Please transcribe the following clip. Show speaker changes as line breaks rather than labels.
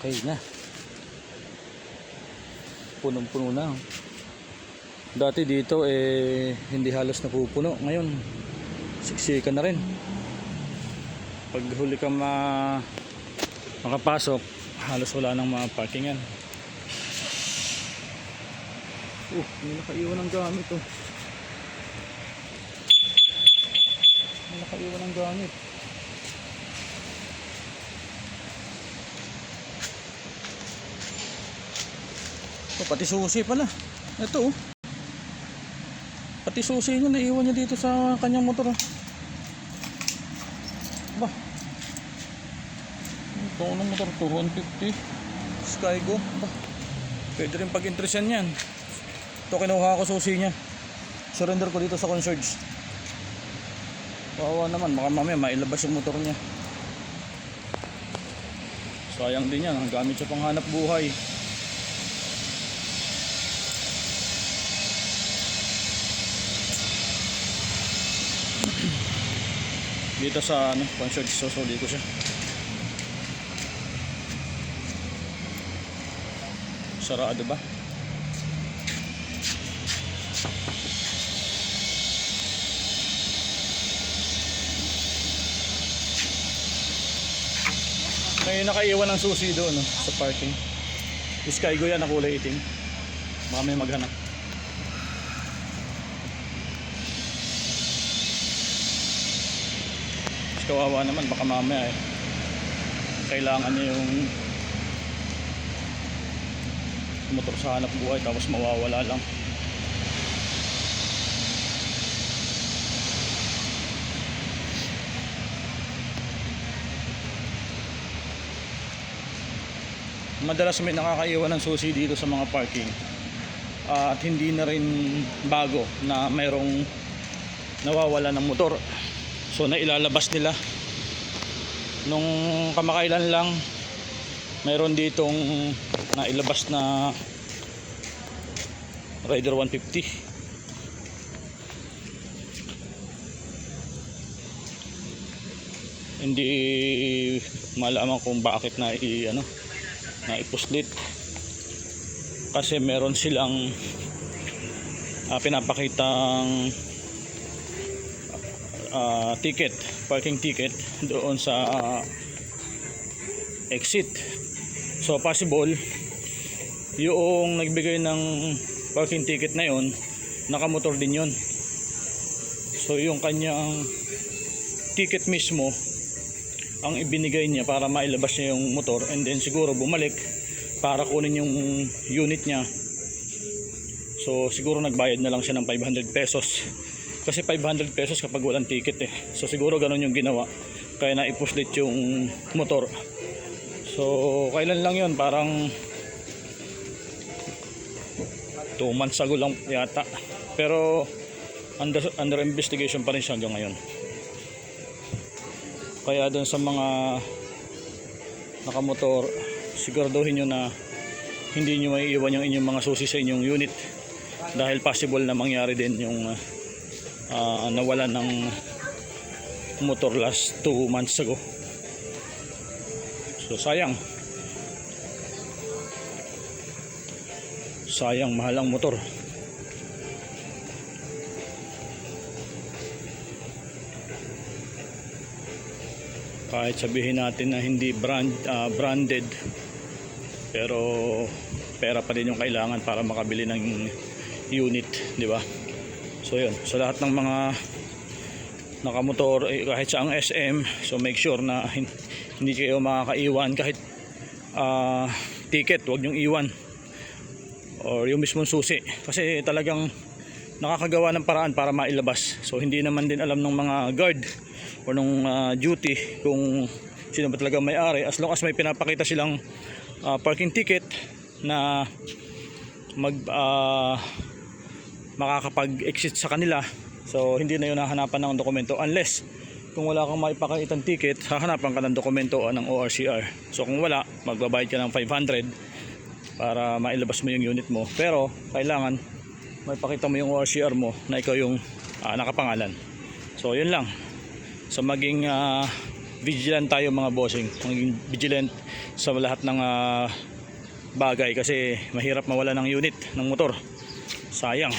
Okay na. Punong-puno na. Dati dito hindi halos napupuno. Ngayon siksikan na rin. Pag huli ka makapasok, halos wala nang mga parkingan. May nakaiwan ng gamit May nakaiwan ng gamit. Pati susi pala. Ito pati susi niya naiwan niya dito sa kanyang motor. Ba, ito ng motor to, 150 Skygo. Ba, pwede rin pag-interesan yan. Ito kinuha ko susi niya, surrender ko dito sa concierge. Kawawa naman, baka mamaya mailabas yung motor niya. Sayang din yan, ang gamit siya pang hanap buhay. Dito sa concierge, susuli ko siya. Sarado ba? May nakaiwan ng susi doon sa parking. Skygo yan na kulay itim. Baka may maghanap. Kawawa naman, baka mamaya kailangan niya yung motor sa hanap buhay tapos mawawala lang. Madalas may nakakaiwan ng susi dito sa mga parking, at hindi na rin bago na mayroong nawawala ng motor. So nailalabas nila. Nung kamakailan lang, mayroon ditong nailabas na Rider 150. Hindi malaman kung bakit na ipuslit. Kasi meron silang pinapakitang ticket, parking ticket doon sa exit. So possible yung nagbigay ng parking ticket na yon nakamotor din yon. So yung kanyang ticket mismo ang ibinigay niya para mailabas niya yung motor, and then siguro bumalik para kunin yung unit niya. So siguro nagbayad na lang siya ng 500 pesos. Kasi 500 pesos kapag walang ticket So siguro ganun yung ginawa, kaya na-push yung motor. So kailan lang yun, parang 2 months ago lang yata. Pero under investigation pa rin siya hanggang ngayon. Kaya dun sa mga nakamotor, siguraduhin nyo na hindi nyo maiiwan yung inyong mga susi sa inyong unit, dahil possible na mangyari din yung nawala ng motor last 2 months ago. So sayang, mahal ang motor. Kahit sabihin natin na hindi branded, pero pera pa rin yung kailangan para makabili ng unit, di ba? So yun, sa lahat ng mga nakamotor, kahit sa ang SM, so make sure na hindi kayo makakaiwan kahit ticket, wag nyong iwan, or yung mismong susi, kasi talagang nakakagawa ng paraan para mailabas. So hindi naman din alam ng mga guard o ng duty kung sino ba talaga may-ari, as long as may pinapakita silang parking ticket na makakapag-exit sa kanila. So hindi na yun hahanapan ng dokumento, unless kung wala kang maipakitang ticket, hahanapan ka ng dokumento ng ORCR. So kung wala, magbabayad ka ng 500 para mailabas mo yung unit mo, pero kailangan maipakita mo yung ORCR mo na ikaw yung nakapangalan. So yun lang. So maging vigilant tayo mga bossing. Maging vigilant sa lahat ng bagay kasi mahirap mawala ng unit ng motor. Sayang.